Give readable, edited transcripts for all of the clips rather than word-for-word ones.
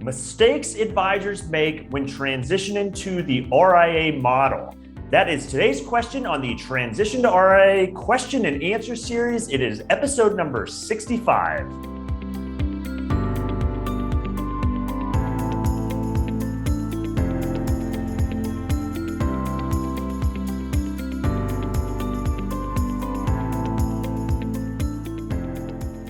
Mistakes advisors make when transitioning to the RIA model. That is today's question on the Transition to RIA question and answer series. It is episode number 65.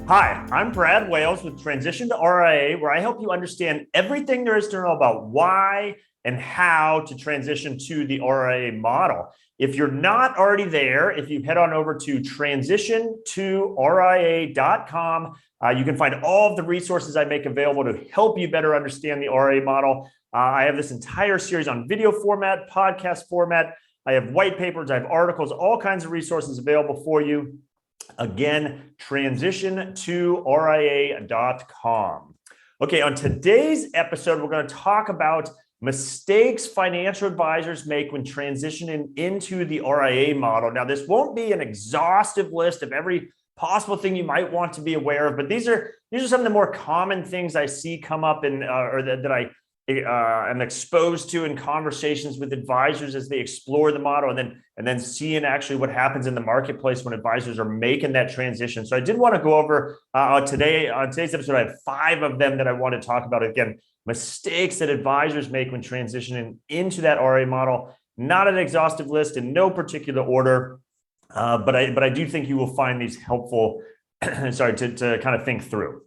Hi, I'm Brad Wales with Transition to RIA, where I help you understand everything there is to know about why and how to transition to the RIA model. If you're not already there, if you head on over to transitiontoria.com, you can find all of the resources I make available to help you better understand the RIA model. I have this entire series on video format, podcast format. I have white papers, I have articles, all kinds of resources available for you. Again, transitiontoria.com. Okay, on today's episode, we're going to talk about mistakes financial advisors make when transitioning into the RIA model. Now, this won't be an exhaustive list of every possible thing you might want to be aware of, but these are some of the more common things I see come up in or that I am exposed to in conversations with advisors as they explore the model, and then seeing actually what happens in the marketplace when advisors are making that transition. So I did want to go over on today's episode. I have 5 of them that I want to talk about. Again, mistakes that advisors make when transitioning into that RIA model. Not an exhaustive list in no particular order, but I do think you will find these helpful. to kind of think through.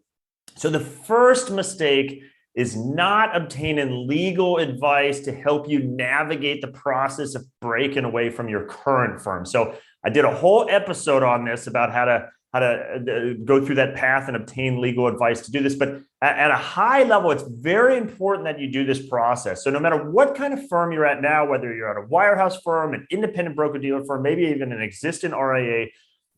So the first mistake is not obtaining legal advice to help you navigate the process of breaking away from your current firm. So I did a whole episode on this about how to go through that path and obtain legal advice to do this. But at a high level, it's very important that you do this process. So no matter what kind of firm you're at now, whether you're at a wirehouse firm, an independent broker-dealer firm, maybe even an existing RIA,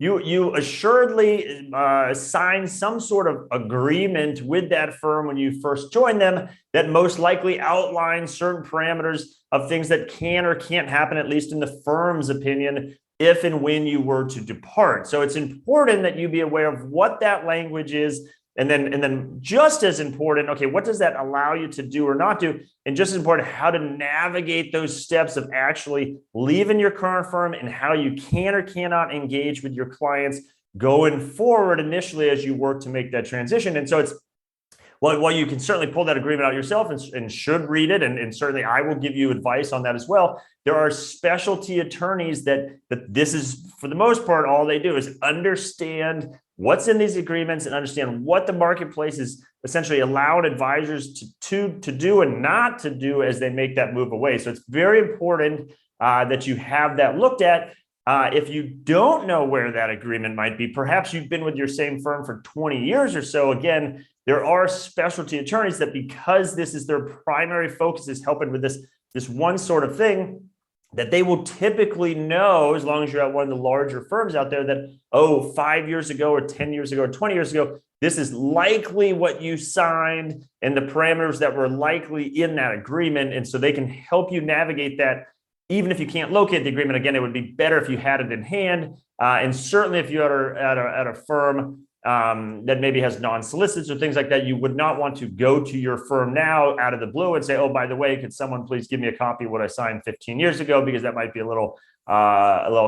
you assuredly sign some sort of agreement with that firm when you first join them that most likely outlines certain parameters of things that can or can't happen, at least in the firm's opinion, if and when you were to depart. So it's important that you be aware of what that language is. And then just as important, okay, what does that allow you to do or not do? And just as important, how to navigate those steps of actually leaving your current firm and how you can or cannot engage with your clients going forward initially as you work to make that transition. And so it's, while you can certainly pull that agreement out yourself and should read it, and certainly I will give you advice on that as well, there are specialty attorneys that this is, for the most part, all they do is understand what's in these agreements and understand what the marketplace is essentially allowed advisors to do and not to do as they make that move away. So it's very important that you have that looked at. If you don't know where that agreement might be, perhaps you've been with your same firm for 20 years or so. Again, there are specialty attorneys that, because this is their primary focus, is helping with this one sort of thing, that they will typically know, as long as you're at one of the larger firms out there, that, 5 years ago or 10 years ago or 20 years ago, this is likely what you signed and the parameters that were likely in that agreement. And so they can help you navigate that. Even if you can't locate the agreement, again, it would be better if you had it in hand. And certainly if you're at a firm that maybe has non-solicits or things like that, you would not want to go to your firm now out of the blue and say, by the way, could someone please give me a copy of what I signed 15 years ago? Because that might be a little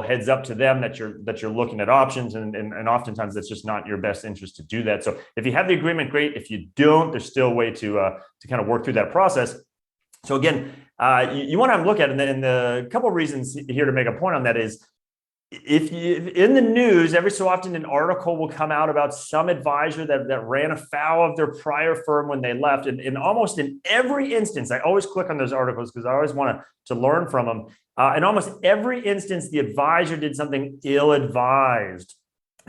heads up to them that you're looking at options. And oftentimes that's just not your best interest to do that. So if you have the agreement, great. If you don't, there's still a way to kind of work through that process. So again, you want to look at it, and the couple of reasons here to make a point on that is, if in the news, every so often an article will come out about some advisor that ran afoul of their prior firm when they left. And almost in every instance, I always click on those articles because I always want to learn from them. In almost every instance, the advisor did something ill-advised.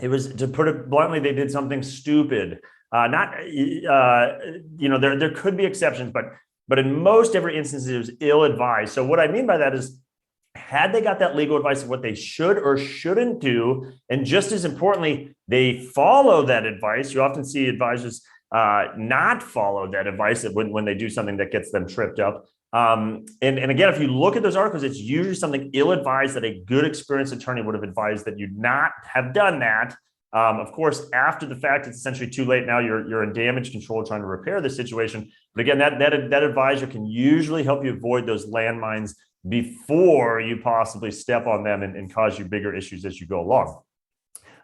It was, to put it bluntly, they did something stupid. There could be exceptions, but in most every instance, it was ill-advised. So what I mean by that is, had they got that legal advice of what they should or shouldn't do, and just as importantly, they follow that advice. You often see advisors not follow that advice when they do something that gets them tripped up. And again, if you look at those articles, it's usually something ill-advised that a good experienced attorney would have advised that you not have done that. Of course, after the fact, it's essentially too late. Now you're in damage control trying to repair the situation. But again, that advisor can usually help you avoid those landmines before you possibly step on them and cause you bigger issues as you go along.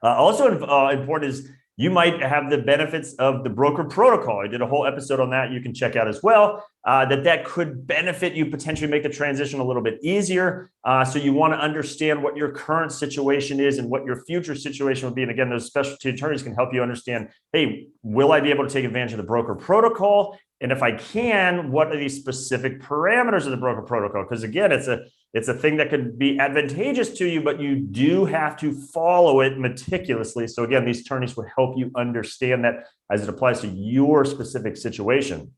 Also important is you might have the benefits of the broker protocol. I did a whole episode on that you can check out as well. That could benefit you, potentially make the transition a little bit easier. So you want to understand what your current situation is and what your future situation will be. And again, those specialty attorneys can help you understand, hey, will I be able to take advantage of the broker protocol? And if I can, what are these specific parameters of the broker protocol? Because again, it's a thing that could be advantageous to you, but you do have to follow it meticulously. So again, these attorneys will help you understand that as it applies to your specific situation.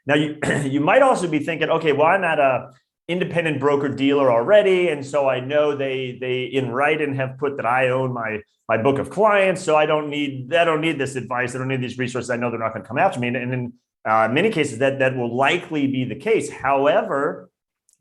Now, you might also be thinking, okay, well, I'm at a independent broker dealer already, and so I know they in writing have put that I own my book of clients, so I don't need this advice. I don't need these resources. I know they're not going to come after me. And in many cases, that will likely be the case. However,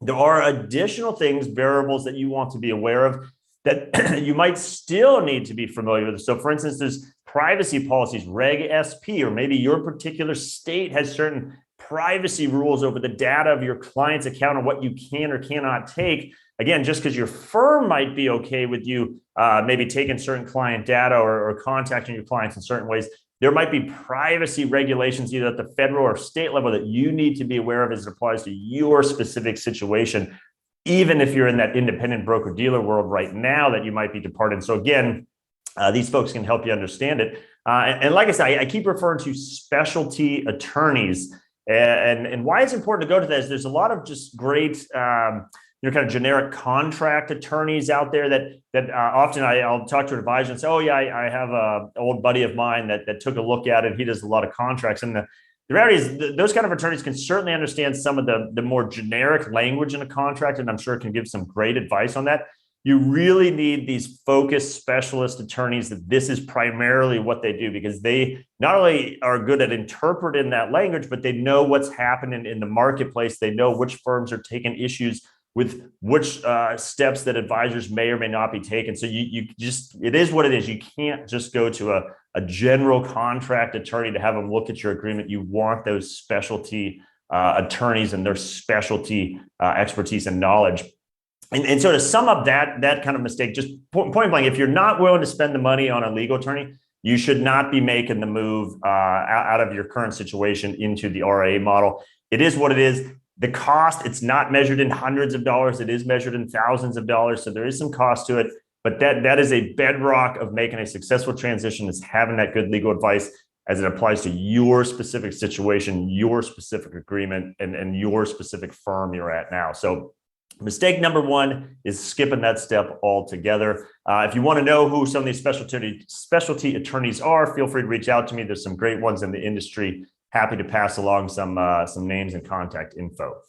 there are additional things, variables that you want to be aware of that you might still need to be familiar with. So for instance, there's privacy policies, Reg SP, or maybe your particular state has certain privacy rules over the data of your client's account and what you can or cannot take. Again, just because your firm might be okay with you maybe taking certain client data or contacting your clients in certain ways, there might be privacy regulations either at the federal or state level that you need to be aware of as it applies to your specific situation, even if you're in that independent broker dealer world right now that you might be departed. So again, these folks can help you understand it. And like I said, I keep referring to specialty attorneys. And why it's important to go to that is there's a lot of just great kind of generic contract attorneys out there that often I'll talk to an advisor and say, oh yeah, I have an old buddy of mine that took a look at it. He does a lot of contracts. And the reality is those kind of attorneys can certainly understand some of the more generic language in a contract, and I'm sure can give some great advice on that. You really need these focused specialist attorneys that this is primarily what they do, because they not only are good at interpreting that language, but they know what's happening in the marketplace. They know which firms are taking issues with which steps that advisors may or may not be taking. So you just, it is what it is. You can't just go to a general contract attorney to have them look at your agreement. You want those specialty attorneys and their specialty expertise and knowledge. And so to sum up that kind of mistake, just point blank, if you're not willing to spend the money on a legal attorney, you should not be making the move out of your current situation into the RIA model. It is what it is. The cost, it's not measured in hundreds of dollars. It is measured in thousands of dollars. So there is some cost to it, but that is a bedrock of making a successful transition, is having that good legal advice as it applies to your specific situation, your specific agreement, and your specific firm you're at now. So mistake number one is skipping that step altogether. If you want to know who some of these specialty attorneys are, feel free to reach out to me. There's some great ones in the industry. Happy to pass along some names and contact info.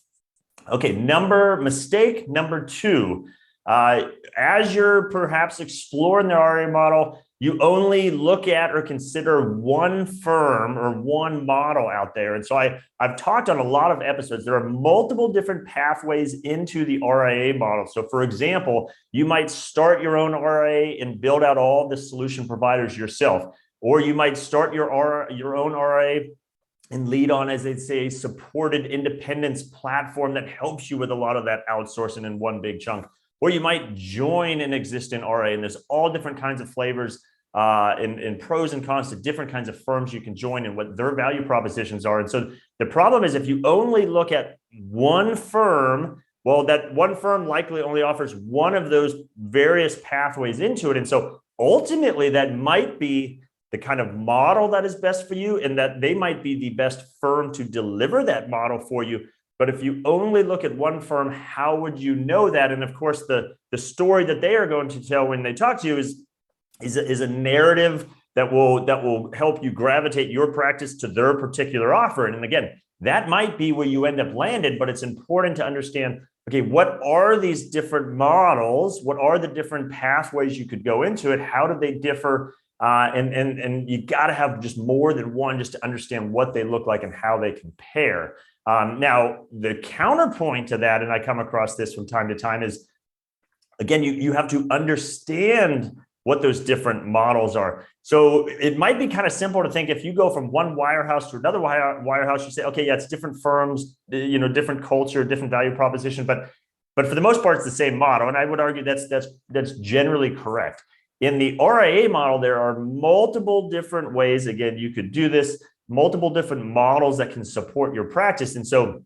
Okay, mistake number two. As you're perhaps exploring the RIA model, you only look at or consider one firm or one model out there. And so I've talked on a lot of episodes. There are multiple different pathways into the RIA model. So for example, you might start your own RIA and build out all the solution providers yourself, or you might start your own RIA and lead on, as they say, a supported independence platform that helps you with a lot of that outsourcing in one big chunk. Or you might join an existing RIA, and there's all different kinds of flavors and pros and cons to different kinds of firms you can join and what their value propositions are. And so the problem is if you only look at one firm, well, that one firm likely only offers one of those various pathways into it. And so ultimately that might be the kind of model that is best for you, and that they might be the best firm to deliver that model for you. But if you only look at one firm, how would you know that? And of course, the story that they are going to tell when they talk to you is a narrative that will help you gravitate your practice to their particular offer. And again, that might be where you end up landed, but it's important to understand, okay, what are these different models? What are the different pathways you could go into it? How do they differ? And you got to have just more than one just to understand what they look like and how they compare. Now, the counterpoint to that, and I come across this from time to time, is, again, you have to understand what those different models are. So it might be kind of simple to think if you go from one wirehouse to another wirehouse, you say, okay, yeah, it's different firms, different culture, different value proposition, but for the most part, it's the same model. And I would argue that's generally correct. In the RIA model, there are multiple different ways, again, you could do this, multiple different models that can support your practice. And so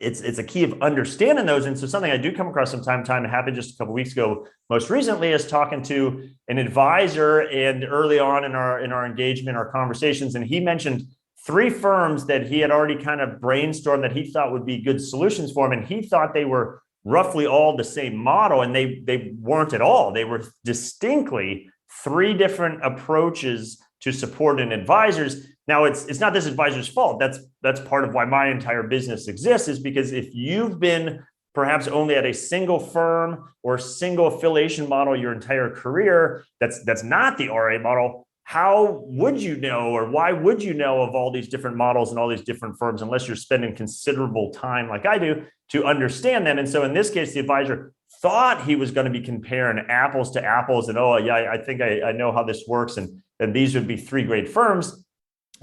it's a key of understanding those. And so something I do come across from time to time, it happened just a couple of weeks ago, most recently, is talking to an advisor, and early on in our engagement, our conversations, and he mentioned 3 firms that he had already kind of brainstormed that he thought would be good solutions for him. And he thought they were roughly all the same model, and they weren't at all. They were distinctly 3 different approaches to support an advisors. Now, it's not this advisor's fault. That's part of why my entire business exists, is because if you've been perhaps only at a single firm or single affiliation model your entire career, that's not the RIA model, how would you know, or why would you know of all these different models and all these different firms unless you're spending considerable time like I do to understand them? And so in this case, the advisor thought he was going to be comparing apples to apples, and oh yeah, I think I know how this works, and these would be 3 great firms.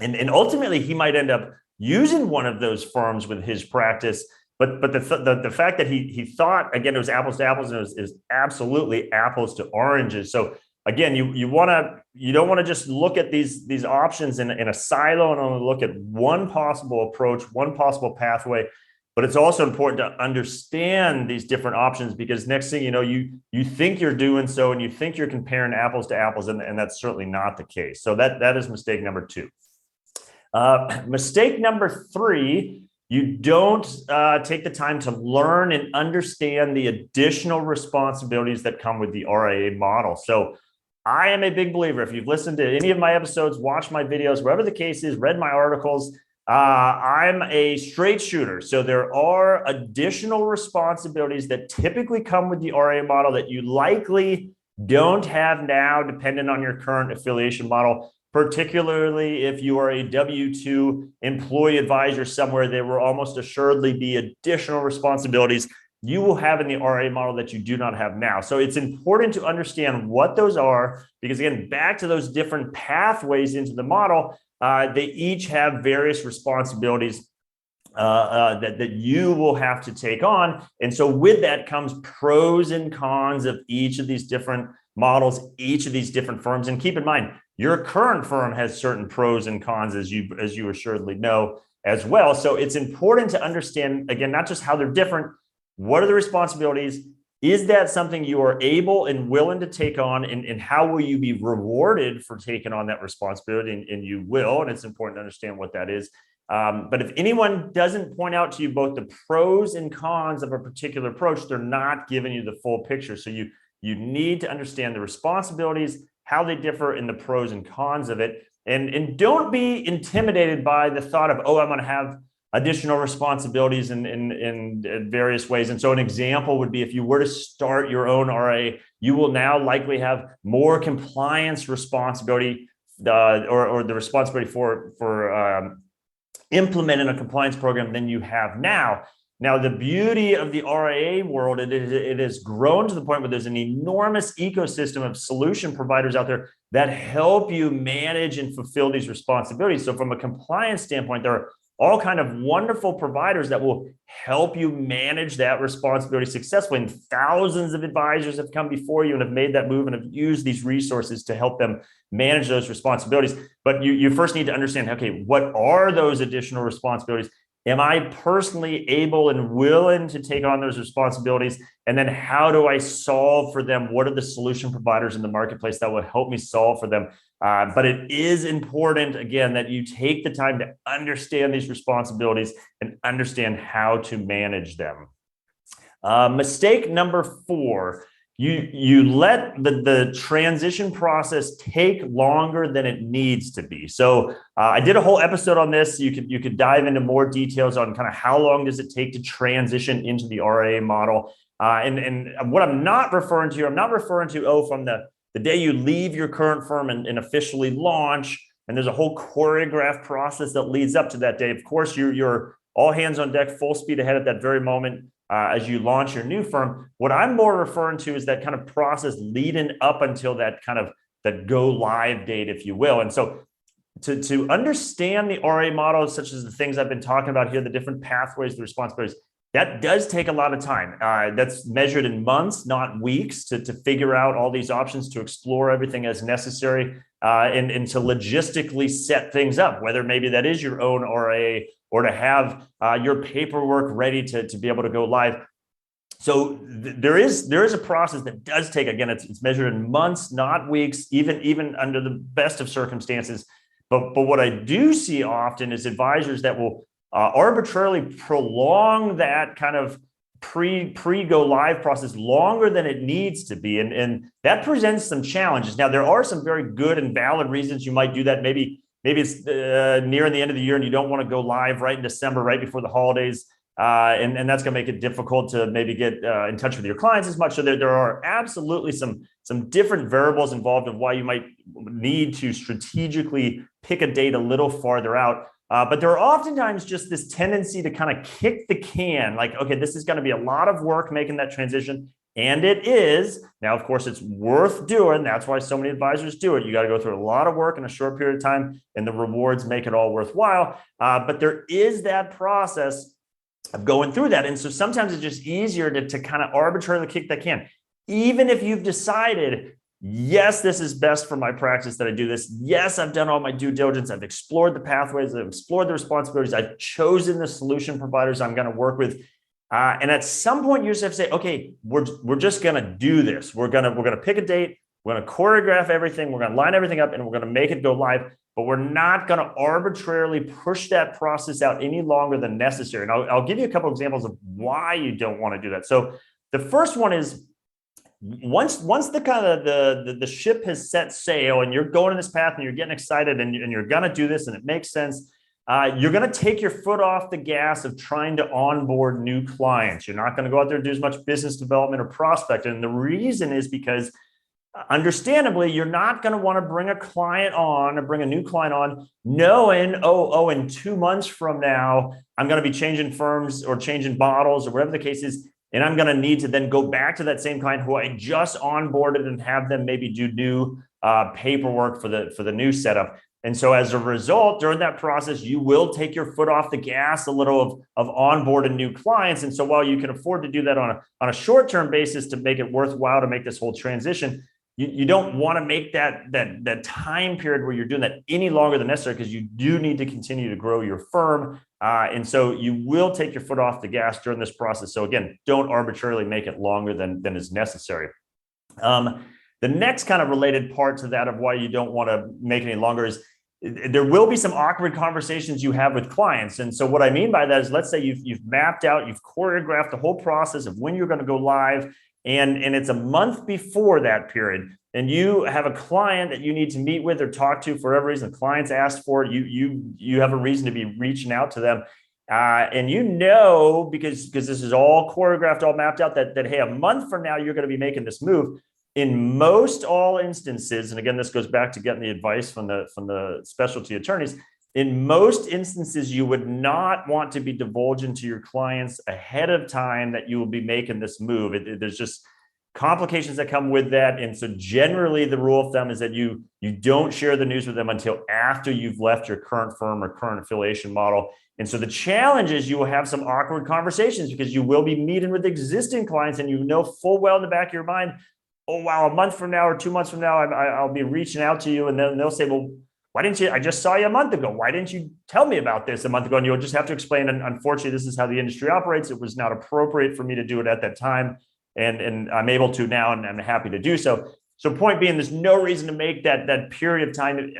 And ultimately, he might end up using one of those firms with his practice. But the fact that he thought, again, it was apples to apples, and it was absolutely apples to oranges. So again, you don't want to just look at these options in a silo and only look at one possible approach, one possible pathway. But it's also important to understand these different options, because next thing you know, you think you're doing so, and you think you're comparing apples to apples, and that's certainly not the case. So that is mistake number 2. Mistake number 3, you don't take the time to learn and understand the additional responsibilities that come with the RIA model. So I am a big believer. If you've listened to any of my episodes, watched my videos, wherever the case is, read my articles, I'm a straight shooter. So there are additional responsibilities that typically come with the RIA model that you likely don't have now, depending on your current affiliation model. Particularly if you are a W-2 employee advisor somewhere, there will almost assuredly be additional responsibilities you will have in the RIA model that you do not have now. So it's important to understand what those are, because again, back to those different pathways into the model, they each have various responsibilities that you will have to take on. And so with that comes pros and cons of each of these different models, each of these different firms. And keep in mind, your current firm has certain pros and cons, as you assuredly know as well. So it's important to understand, again, not just how they're different, what are the responsibilities? Is that something you are able and willing to take on? And how will you be rewarded for taking on that responsibility? And you will, and it's important to understand what that is. But if anyone doesn't point out to you both the pros and cons of a particular approach, they're not giving you the full picture. So you need to understand the responsibilities, how they differ, and the pros and cons of it. And don't be intimidated by the thought of, oh, I'm going to have additional responsibilities in various ways. And so an example would be, if you were to start your own RIA, you will now likely have more compliance responsibility, or the responsibility for implementing a compliance program than you have now. Now, the beauty of the RIA world, it has grown to the point where there's an enormous ecosystem of solution providers out there that help you manage and fulfill these responsibilities. So from a compliance standpoint, there are all kind of wonderful providers that will help you manage that responsibility successfully. And thousands of advisors have come before you and have made that move and have used these resources to help them manage those responsibilities. But you first need to understand, okay, what are those additional responsibilities? Am I personally able and willing to take on those responsibilities? And then how do I solve for them? What are the solution providers in the marketplace that will help me solve for them? But it is important, again, that you take the time to understand these responsibilities and understand how to manage them. Mistake number 4, you let the transition process take longer than it needs to be. So I did a whole episode on this. You could dive into more details on kind of how long does it take to transition into the RIA model. And what I'm not referring to, from the day you leave your current firm and officially launch, and there's a whole choreographed process that leads up to that day. Of course, your all hands on deck, full speed ahead at that very moment as you launch your new firm. What I'm more referring to is that kind of process leading up until that kind of that go live date, if you will. And so to understand the RIA model, such as the things I've been talking about here, the different pathways, the responsibilities, that does take a lot of time. That's measured in months, not weeks, to figure out all these options, to explore everything as necessary, and to logistically set things up, whether maybe that is your own RIA or to have your paperwork ready to be able to go live. So there is a process that does take, again, it's measured in months, not weeks, even under the best of circumstances. But what I do see often is advisors that will arbitrarily prolong that kind of pre-go live process longer than it needs to be. And that presents some challenges. Now, there are some very good and valid reasons you might do that. Maybe it's nearing the end of the year and you don't want to go live right in December, right before the holidays. And that's going to make it difficult to maybe get in touch with your clients as much. So there are absolutely some different variables involved of why you might need to strategically pick a date a little farther out. But there are oftentimes just this tendency to kind of kick the can, like, okay, this is going to be a lot of work making that transition. And it is. Now, of course, it's worth doing. That's why so many advisors do it. You got to go through a lot of work in a short period of time, and the rewards make it all worthwhile. But there is that process of going through that. And so sometimes it's just easier to kind of arbitrarily kick that can. Even if you've decided, yes, this is best for my practice that I do this. Yes, I've done all my due diligence. I've explored the pathways. I've explored the responsibilities. I've chosen the solution providers I'm going to work with. And at some point, you just have to say, okay, we're just going to do this. We're going to pick a date. We're going to choreograph everything. We're going to line everything up, and we're going to make it go live. But we're not going to arbitrarily push that process out any longer than necessary. And I'll give you a couple of examples of why you don't want to do that. So the first one is once the kind of the ship has set sail and you're going in this path and you're getting excited and you're going to do this and it makes sense, you're going to take your foot off the gas of trying to onboard new clients. You're not going to go out there and do as much business development or prospecting. And the reason is because understandably, you're not going to want to bring a client on or bring a new client on knowing, in 2 months from now, I'm going to be changing firms or changing bottles or whatever the case is. And I'm going to need to then go back to that same client who I just onboarded and have them maybe do new paperwork for the new setup. And so as a result, during that process, you will take your foot off the gas a little of onboarding new clients. And so while you can afford to do that on a short-term basis to make it worthwhile to make this whole transition, you don't want to make that time period where you're doing that any longer than necessary, because you do need to continue to grow your firm. And so you will take your foot off the gas during this process. So again, don't arbitrarily make it longer than is necessary. The next kind of related part to that of why you don't want to make it any longer is there will be some awkward conversations you have with clients. And so what I mean by that is, let's say you've mapped out, you've choreographed the whole process of when you're going to go live, and it's a month before that period, and you have a client that you need to meet with or talk to for whatever reason. The client's asked for it. You have a reason to be reaching out to them, and because this is all choreographed, all mapped out, that hey, a month from now you're going to be making this move. In most all instances, and again, this goes back to getting the advice from the specialty attorneys. In most instances, you would not want to be divulging to your clients ahead of time that you will be making this move. There's just complications that come with that. And so generally the rule of thumb is that you don't share the news with them until after you've left your current firm or current affiliation model. And so the challenge is you will have some awkward conversations because you will be meeting with existing clients, and you know full well in the back of your mind, oh, wow, a month from now or 2 months from now, I'll be reaching out to you. And then they'll say, well, why didn't you? I just saw you a month ago. Why didn't you tell me about this a month ago? And you'll just have to explain. And unfortunately, this is how the industry operates. It was not appropriate for me to do it at that time. And I'm able to now, and I'm happy to do so. So point being, there's no reason to make that period of time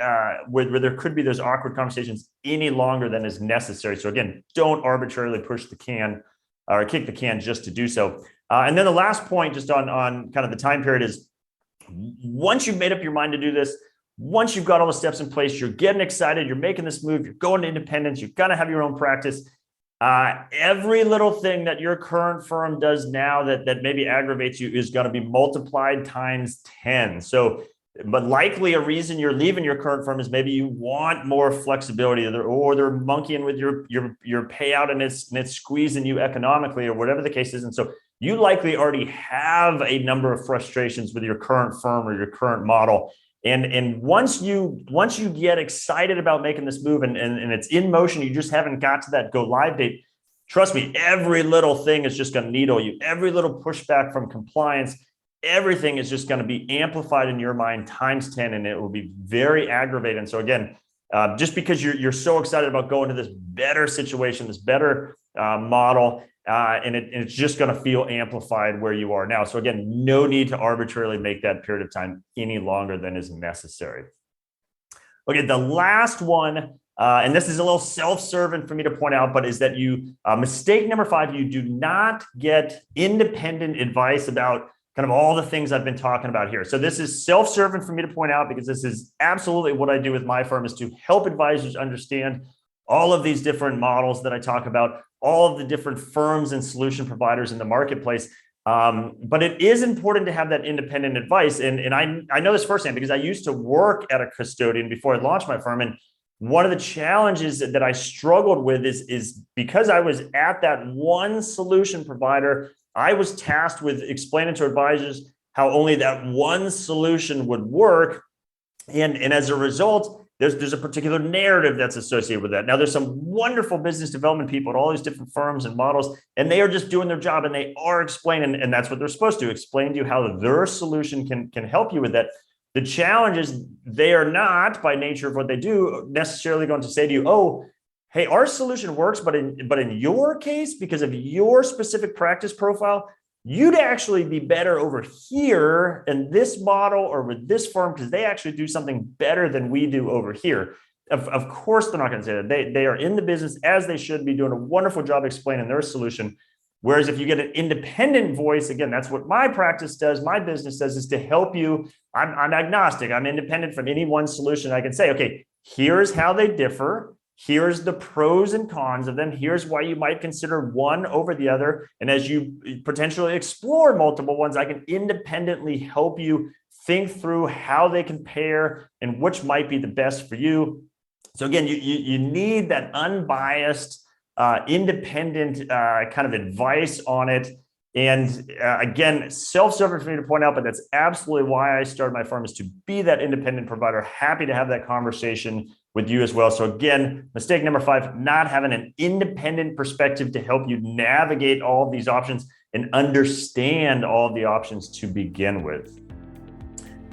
where there could be those awkward conversations any longer than is necessary. So again, don't arbitrarily push the can or kick the can just to do so. And then the last point just on kind of the time period is, once you've made up your mind to do this, once you've got all the steps in place, you're getting excited, you're making this move, you're going to independence, you're going to have your own practice. Every little thing that your current firm does now that maybe aggravates you is going to be multiplied times 10. So But likely a reason you're leaving your current firm is maybe you want more flexibility, or they're monkeying with your payout and it's squeezing you economically, or whatever the case is. And so you likely already have a number of frustrations with your current firm or your current model. And once you get excited about making this move and it's in motion, you just haven't got to that go live date. Trust me, every little thing is just going to needle you. Every little pushback from compliance, everything is just going to be amplified in your mind times 10, and it will be very aggravating. So again, just because you're so excited about going to this better situation, this better model, and it's just going to feel amplified where you are now. So again, no need to arbitrarily make that period of time any longer than is necessary. Okay, the last one, and this is a little self-serving for me to point out, but is that mistake number 5, you do not get independent advice about kind of all the things I've been talking about here. So this is self-serving for me to point out, because this is absolutely what I do with my firm, is to help advisors understand all of these different models that I talk about, all of the different firms and solution providers in the marketplace. But it is important to have that independent advice. And I know this firsthand because I used to work at a custodian before I launched my firm. And one of the challenges that I struggled with is because I was at that one solution provider, I was tasked with explaining to advisors how only that one solution would work. And as a result, there's a particular narrative that's associated with that. Now, there's some wonderful business development people at all these different firms and models, and they are just doing their job, and they are explaining, and that's what they're supposed to explain to you, how their solution can help you with that. The challenge is they are not, by nature of what they do, necessarily going to say to you, oh, hey, our solution works, but in your case, because of your specific practice profile, you'd actually be better over here in this model or with this firm, because they actually do something better than we do over here. Of course, they're not going to say that. They are in the business, as they should be, doing a wonderful job explaining their solution. Whereas if you get an independent voice, again, that's what my practice does, my business does, is to help you. I'm agnostic. I'm independent from any one solution. I can say, okay, here's how they differ. Here's the pros and cons of them. Here's why you might consider one over the other. And as you potentially explore multiple ones, I can independently help you think through how they compare and which might be the best for you. So again, you need that unbiased, independent kind of advice on it. And again, self-serving for me to point out, but that's absolutely why I started my firm, is to be that independent provider. Happy to have that conversation with you as well. So again, mistake number 5, not having an independent perspective to help you navigate all of these options and understand all of the options to begin with.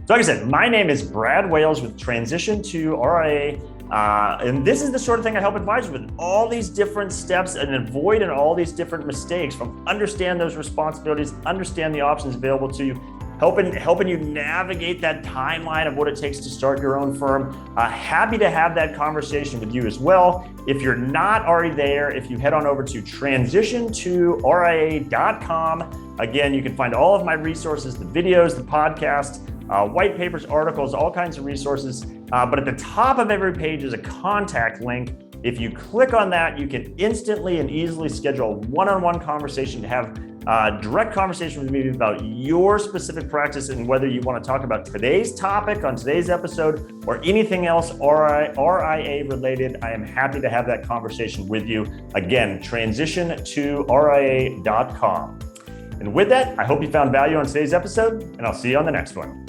So like I said, my name is Brad Wales with Transition To RIA. And this is the sort of thing I help advisors with, all these different steps and avoiding all these different mistakes, from understand those responsibilities, understand the options available to you, helping you navigate that timeline of what it takes to start your own firm. Happy to have that conversation with you as well. If you're not already there, if you head on over to transitiontoria.com, again, you can find all of my resources, the videos, the podcast, white papers, articles, all kinds of resources. But at the top of every page is a contact link. If you click on that, you can instantly and easily schedule a one-on-one conversation to have a direct conversation with me about your specific practice and whether you want to talk about today's topic on today's episode or anything else RIA related. I am happy to have that conversation with you. Again, transitiontoria.com. And with that, I hope you found value on today's episode, and I'll see you on the next one.